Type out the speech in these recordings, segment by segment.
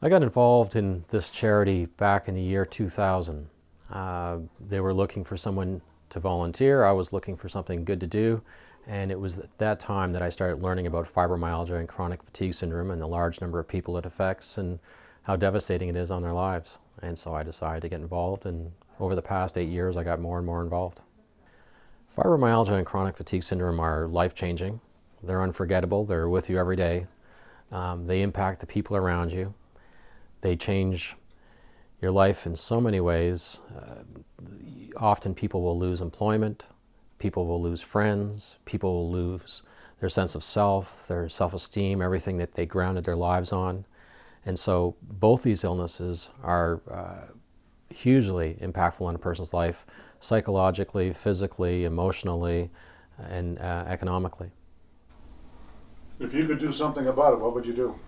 I got involved in this charity back in the year 2000. They were looking for someone to volunteer. I was looking for something good to do. And it was at that time that I started learning about fibromyalgia and chronic fatigue syndrome and the large number of people it affects and how devastating it is on their lives. And so I decided to get involved, and over the past 8 years I got more and more involved. Fibromyalgia and chronic fatigue syndrome are life-changing. They're unforgettable. They're with you every day. They impact the people around you. They change your life in so many ways. Often people will lose employment, people will lose friends, people will lose their sense of self, their self-esteem, everything that they grounded their lives on. And so both these illnesses are hugely impactful on a person's life, psychologically, physically, emotionally, and economically. If you could do something about it, what would you do?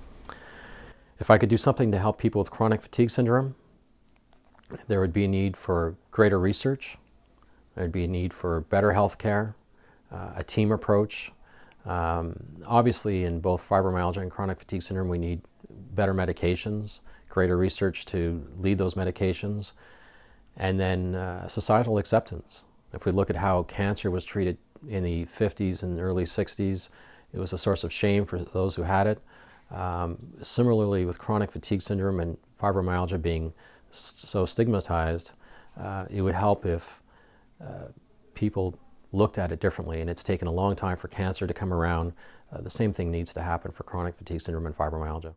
If I could do something to help people with chronic fatigue syndrome, there would be a need for greater research. There'd be a need for better health care, a team approach. Obviously, in both fibromyalgia and chronic fatigue syndrome, we need better medications, greater research to lead those medications, and then societal acceptance. If we look at how cancer was treated in the 50s and early 60s, it was a source of shame for those who had it. Similarly, with chronic fatigue syndrome and fibromyalgia being so stigmatized, it would help if people looked at it differently, and it's taken a long time for cancer to come around. The same thing needs to happen for chronic fatigue syndrome and fibromyalgia.